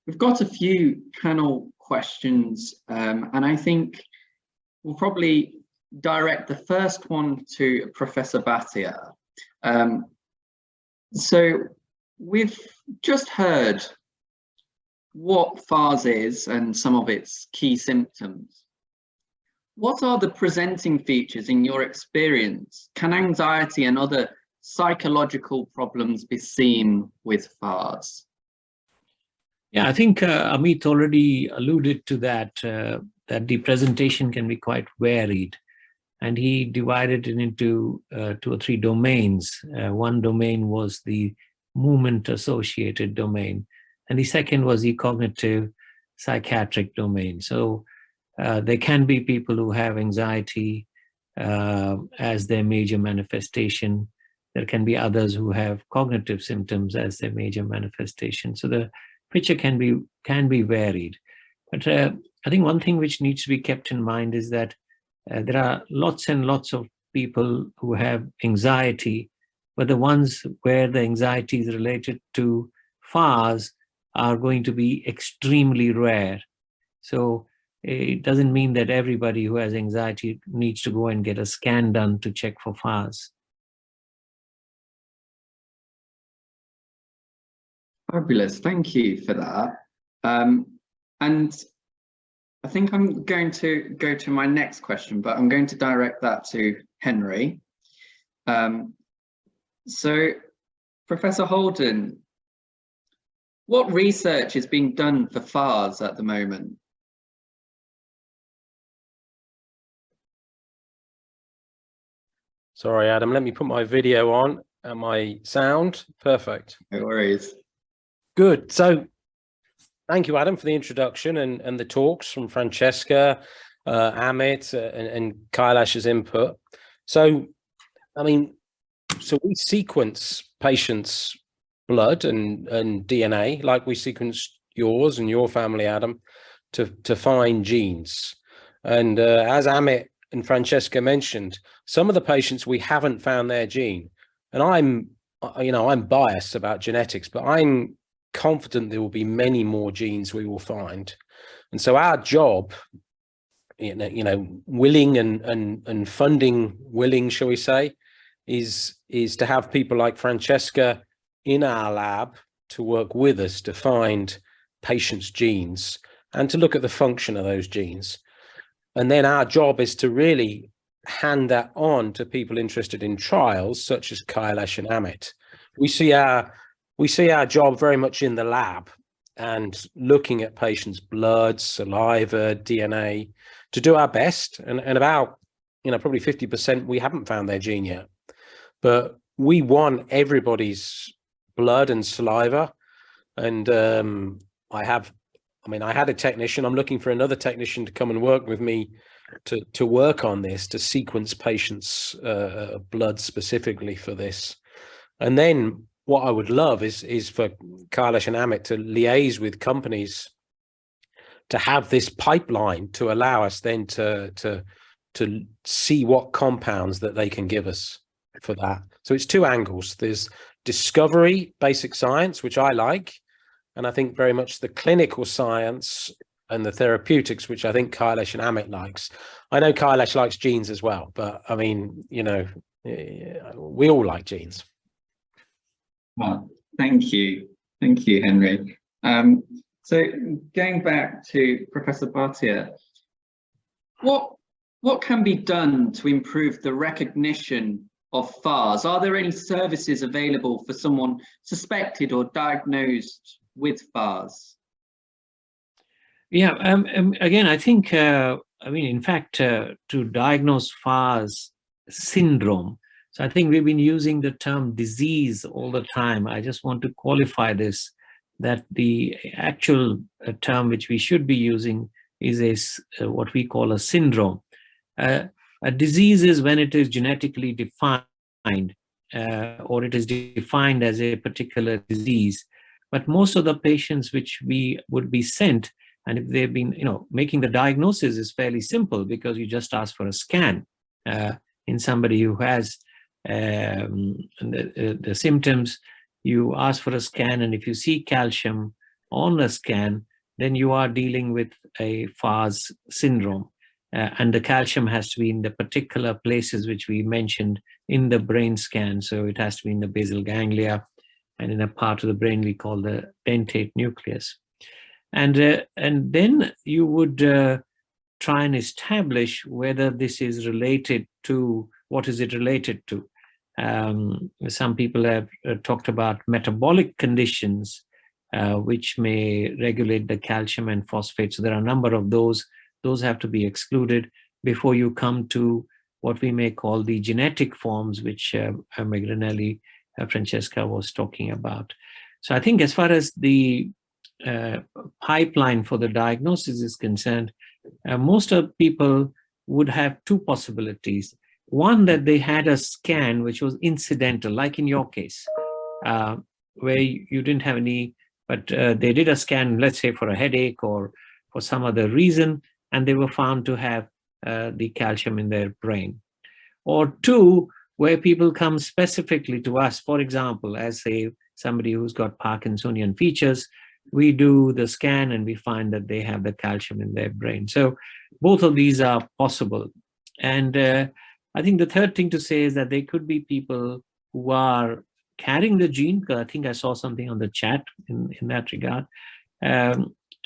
we've got a few panel questions, and I think we'll probably direct the first one to Professor Bhatia. So we've just heard what FARS is and some of its key symptoms. What are the presenting features in your experience? Can anxiety and other psychological problems be seen with FARS? Yeah, I think Amit already alluded to that, that the presentation can be quite varied. And he divided it into 2 or 3 domains. One domain was the movement-associated domain, and the second was the cognitive psychiatric domain. So there can be people who have anxiety as their major manifestation. There can be others who have cognitive symptoms as their major manifestation. So the picture can be varied. But I think one thing which needs to be kept in mind is that there are lots and lots of people who have anxiety, but the ones where the anxiety is related to FARS are going to be extremely rare. So it doesn't mean that everybody who has anxiety needs to go and get a scan done to check for FARS. Fabulous, thank you for that. And I think I'm going to go to my next question, but I'm going to direct that to Henry. So, Professor Houlden, what research is being done for FARS at the moment? Sorry, Adam, let me put my video on and my sound. Perfect. No worries. Good. So thank you, Adam, for the introduction and the talks from Francesca, Amit, and Kailash's input. So, I mean, so we sequence patients' blood and DNA, like we sequenced yours and your family, Adam, to find genes. And as Amit and Francesca mentioned, some of the patients we haven't found their gene. And I'm biased about genetics, but I'm confident there will be many more genes we will find. And so our job, willing and funding willing, shall we say, is to have people like Francesca in our lab to work with us to find patients' genes and to look at the function of those genes. And then our job is to really hand that on to people interested in trials such as Kailash and Amit. We see our job very much in the lab and looking at patients' blood, saliva, DNA to do our best. And about, probably 50% we haven't found their gene yet. But we want everybody's blood and saliva. And I had a technician. I'm looking for another technician to come and work with me to work on this, to sequence patients' blood specifically for this. And then what I would love is for Kailash and Amit to liaise with companies to have this pipeline to allow us then to see what compounds that they can give us for that. So it's 2 angles. There's discovery, basic science, which I like, and I think very much the clinical science and the therapeutics, which I think Kailash and Amit likes. I know Kailash likes genes as well, but I mean, we all like genes. Well, thank you, Henry. So going back to Professor Bhatia, what can be done to improve the recognition of FARS? Are there any services available for someone suspected or diagnosed with FARS? Yeah, again, I think, in fact, to diagnose FARS syndrome, so I think we've been using the term disease all the time. I just want to qualify this, that the actual term which we should be using is what we call a syndrome. A disease is when it is genetically defined or it is defined as a particular disease. But most of the patients which we would be sent, and if they've been, making the diagnosis is fairly simple because you just ask for a scan in somebody who has the symptoms. You ask for a scan, and if you see calcium on a scan, then you are dealing with a Fahr's syndrome. And the calcium has to be in the particular places which we mentioned in the brain scan. So it has to be in the basal ganglia and in a part of the brain we call the dentate nucleus. And then you would try and establish whether this is related to, what is it related to? Some people have talked about metabolic conditions which may regulate the calcium and phosphate. So there are a number of those. Those have to be excluded before you come to what we may call the genetic forms, which Megranelli, Francesca was talking about. So I think as far as the pipeline for the diagnosis is concerned, most of people would have two possibilities. One, that they had a scan which was incidental, like in your case, where you didn't have any, but they did a scan, let's say for a headache or for some other reason, and they were found to have the calcium in their brain. Or two, where people come specifically to us, for example, as say somebody who's got Parkinsonian features, we do the scan and we find that they have the calcium in their brain. So both of these are possible. And I think the third thing to say is that they could be people who are carrying the gene, because I think I saw something on the chat in that regard.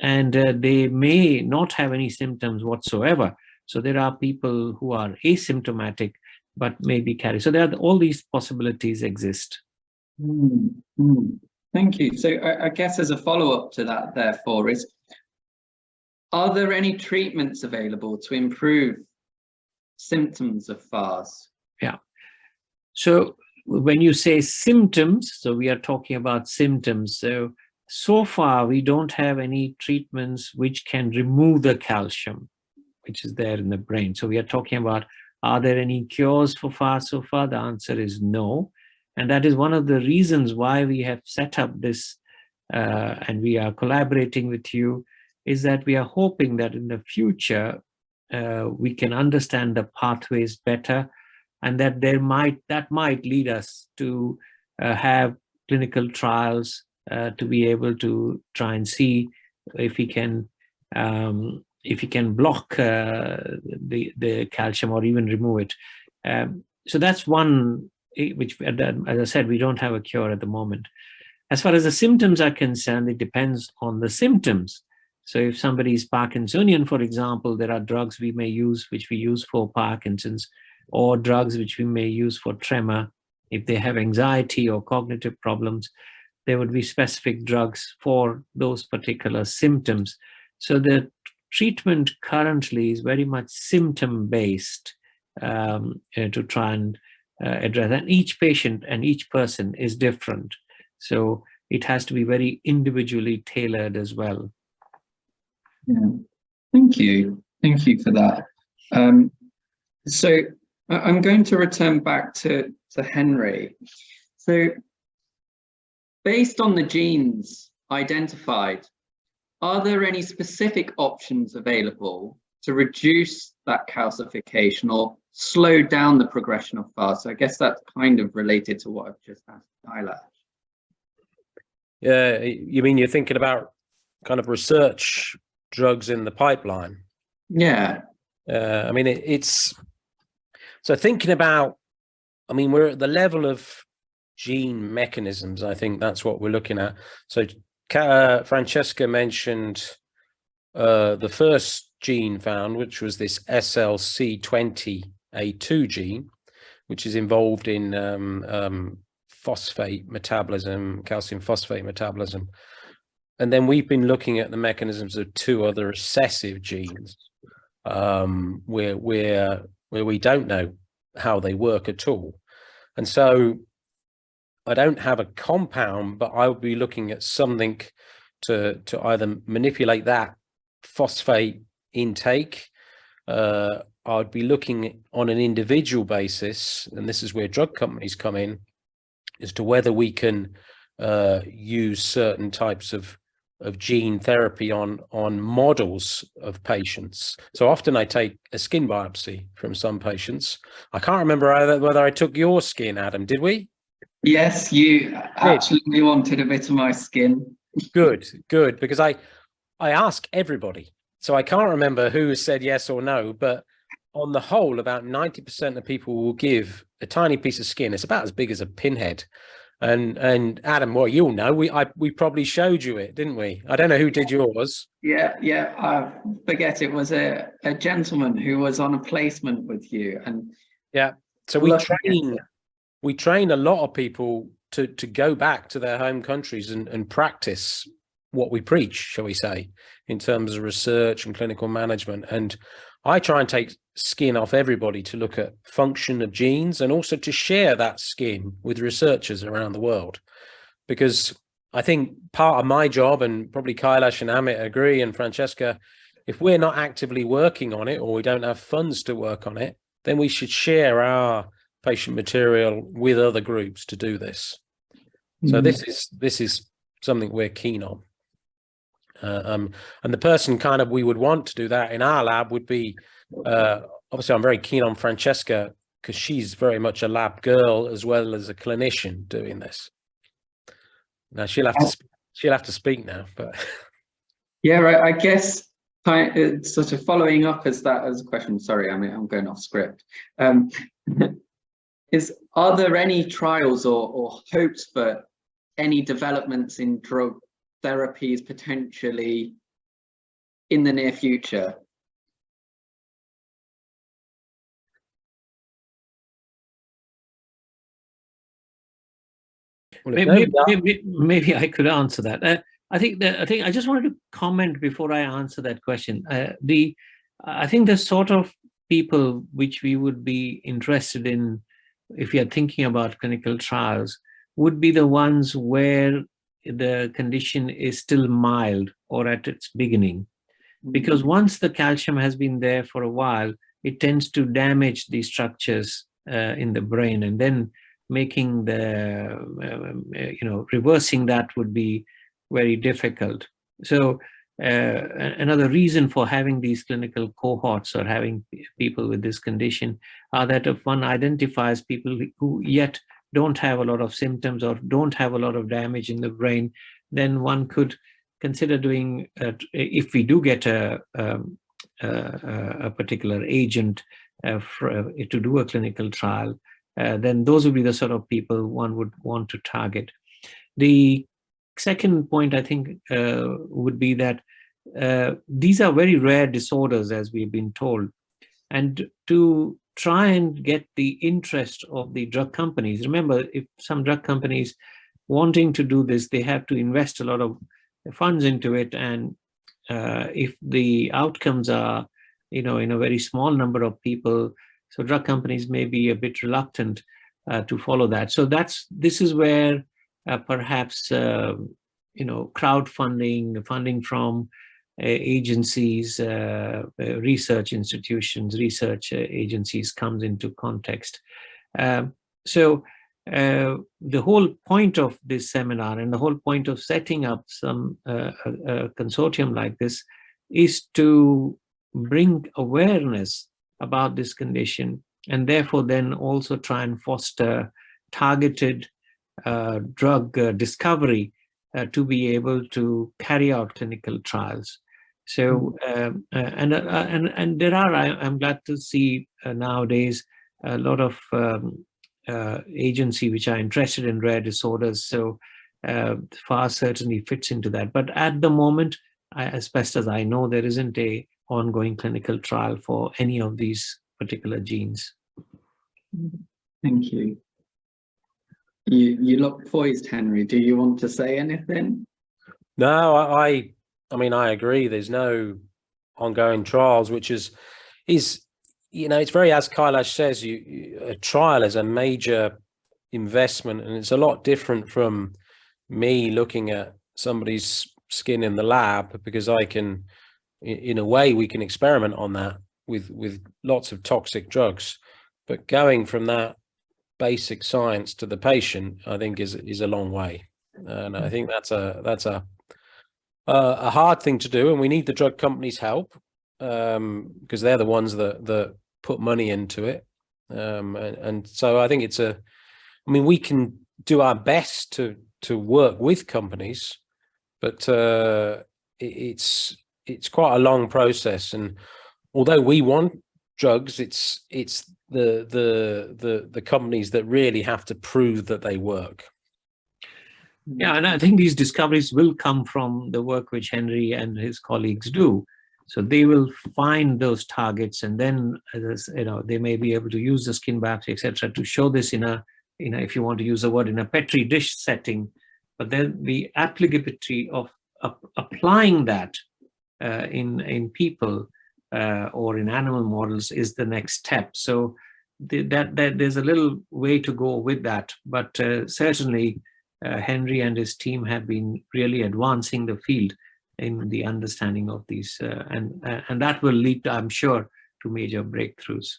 And they may not have any symptoms whatsoever. So there are people who are asymptomatic, but maybe carry. So there are all these possibilities exist. Thank you. So I guess as a follow-up to that, therefore, is, are there any treatments available to improve symptoms of Fahr's? Yeah. So when you say symptoms, so we are talking about symptoms. So far, we don't have any treatments which can remove the calcium, which is there in the brain. So we are talking about, are there any cures for Fahr so far? The answer is no. And that is one of the reasons why we have set up this, and we are collaborating with you, is that we are hoping that in the future, we can understand the pathways better, and that that might lead us to have clinical trials to be able to try and see if we can block the calcium or even remove it. So that's one, which, as I said, we don't have a cure at the moment. As far as the symptoms are concerned, it depends on the symptoms. So if somebody is Parkinsonian, for example, there are drugs we may use, which we use for Parkinson's, or drugs which we may use for tremor. If they have anxiety or cognitive problems, there would be specific drugs for those particular symptoms. So the treatment currently is very much symptom-based to try and address. And each patient and each person is different. So it has to be very individually tailored as well. Yeah, thank you. Thank you for that. So I'm going to return back to Henry. So based on the genes identified, are there any specific options available to reduce that calcification or slow down the progression of Fahr? So I guess that's kind of related to what I've just asked Tyler. Yeah, you mean you're thinking about kind of research drugs in the pipeline? Yeah. I mean, it's so thinking about, I mean, we're at the level of gene mechanisms. I think that's what we're looking at. So Francesca mentioned the first gene found, which was this SLC20A2 gene, which is involved in phosphate metabolism, calcium phosphate metabolism. And then we've been looking at the mechanisms of two other recessive genes, where we don't know how they work at all. And so I don't have a compound, but I would be looking at something to either manipulate that phosphate intake. I would be looking on an individual basis, and this is where drug companies come in, as to whether we can use certain types of gene therapy on models of patients. So often I take a skin biopsy from some patients. I can't remember whether I took your skin, Adam, did we? Yes, you absolutely wanted a bit of my skin. Good, good, because I ask everybody, so I can't remember who has said yes or no, but on the whole, about 90% of people will give a tiny piece of skin. It's about as big as a pinhead. And Adam, well, you'll know, we probably showed you it, didn't we? I don't know who did yours. Yeah. I forget, it was a gentleman who was on a placement with you, and yeah. So we train a lot of people to go back to their home countries and practice what we preach, shall we say, in terms of research and clinical management. And I try and take skin off everybody to look at function of genes, and also to share that skin with researchers around the world. Because I think part of my job, and probably Kailash and Amit agree, and Francesca, if we're not actively working on it, or we don't have funds to work on it, then we should share our patient material with other groups to do this. So this is something we're keen on. And the person kind of we would want to do that in our lab would be, obviously I'm very keen on Francesca, because she's very much a lab girl as well as a clinician doing this. Now she'll have to speak now, but yeah, right. I guess sort of following up as a question. Sorry, I'm going off script. Are there any trials or hopes for any developments in drug therapies potentially in the near future? Maybe I could answer that. I think I just wanted to comment before I answer that question. I think the sort of people which we would be interested in, if we are thinking about clinical trials, would be the ones where the condition is still mild or at its beginning. Because once the calcium has been there for a while, it tends to damage the structures in the brain, and then making reversing that would be very difficult. So another reason for having these clinical cohorts or having people with this condition are that if one identifies people who yet don't have a lot of symptoms or don't have a lot of damage in the brain, then one could consider doing, if we do get a particular agent to do a clinical trial, then those would be the sort of people one would want to target. The second point, I think, would be that these are very rare disorders, as we've been told. And to try and get the interest of the drug companies, remember, if some drug companies wanting to do this, they have to invest a lot of funds into it. And if the outcomes are, in a very small number of people, so drug companies may be a bit reluctant to follow that. So this is where perhaps crowdfunding, funding from agencies, research institutions, research agencies comes into context. So the whole point of this seminar and the whole point of setting up some a consortium like this is to bring awareness about this condition, and therefore then also try and foster targeted drug discovery to be able to carry out clinical trials. So and there are, I'm glad to see nowadays a lot of agency which are interested in rare disorders. So Fahr certainly fits into that. But at the moment, as best as I know, there isn't a ongoing clinical trial for any of these particular genes. Thank you. You look poised, Henry. Do you want to say anything? No, I mean, I agree. There's no ongoing trials, which is it's very, as Kailash says, a trial is a major investment, and it's a lot different from me looking at somebody's skin in the lab, because I can, in a way, we can experiment on that with lots of toxic drugs. But going from that basic science to the patient, I think is a long way, and I think that's a hard thing to do, and we need the drug companies' help, because they're the ones that put money into it, and so I think we can do our best to work with companies, but it's quite a long process. And although we want drugs, it's the companies that really have to prove that they work. Yeah, and I think these discoveries will come from the work which Henry and his colleagues do. So they will find those targets, and then they may be able to use the skin biopsy, etc., to show this in a if you want to use the word, in a petri dish setting. But then the applicability of applying that in people or in animal models is the next step. So that there's a little way to go with that, but certainly Henry and his team have been really advancing the field in the understanding of these, and that will lead, I'm sure, to major breakthroughs.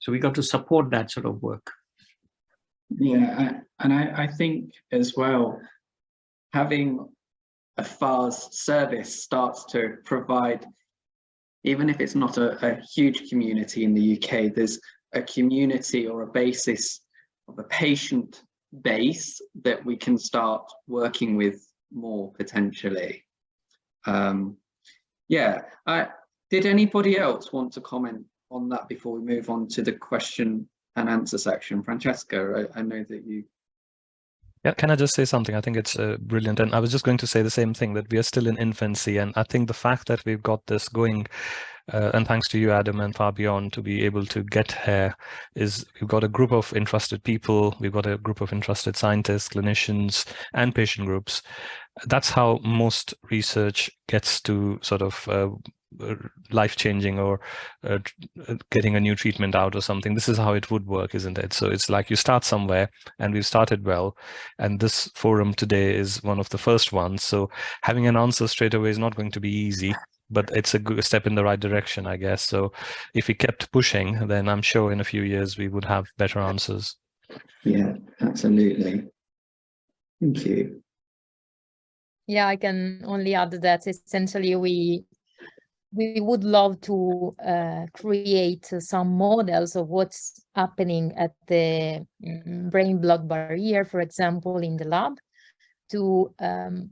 So we got to support that sort of work. Yeah, and I think as well, having a Fahr's service starts to provide, even if it's not a huge community in the UK, there's a community or a basis of a patient base that we can start working with more potentially. Yeah, did anybody else want to comment on that before we move on to the question and answer section? Francesca, I know that you... Yeah, can I just say something? I think it's brilliant. And I was just going to say the same thing, that we are still in infancy. And I think the fact that we've got this going, and thanks to you, Adam, and far beyond, to be able to get here, is we've got a group of entrusted people, we've got a group of entrusted scientists, clinicians, and patient groups. That's how most research gets to sort of life-changing or getting a new treatment out or something. This is how it would work, isn't it? So it's like you start somewhere, and we've started well, and this forum today is one of the first ones. So having an answer straight away is not going to be easy, but it's a good step in the right direction, I guess. So if we kept pushing, then I'm sure in a few years we would have better answers. Yeah, absolutely. Thank you. Yeah, I can only add that essentially we would love to create some models of what's happening at the brain-blood barrier, for example, in the lab, to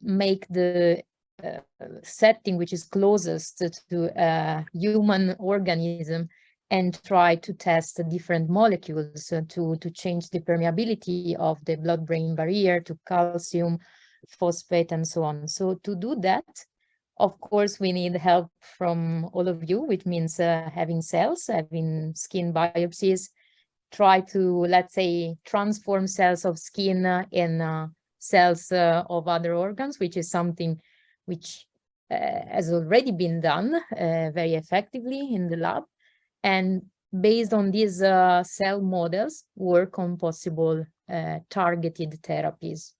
make the setting which is closest to a human organism, and try to test different molecules to change the permeability of the blood-brain barrier to calcium, phosphate, and so on. So to do that, of course, we need help from all of you, which means having cells, having skin biopsies, try to, let's say, transform cells of skin in cells of other organs, which is something which has already been done very effectively in the lab. And based on these cell models, work on possible targeted therapies.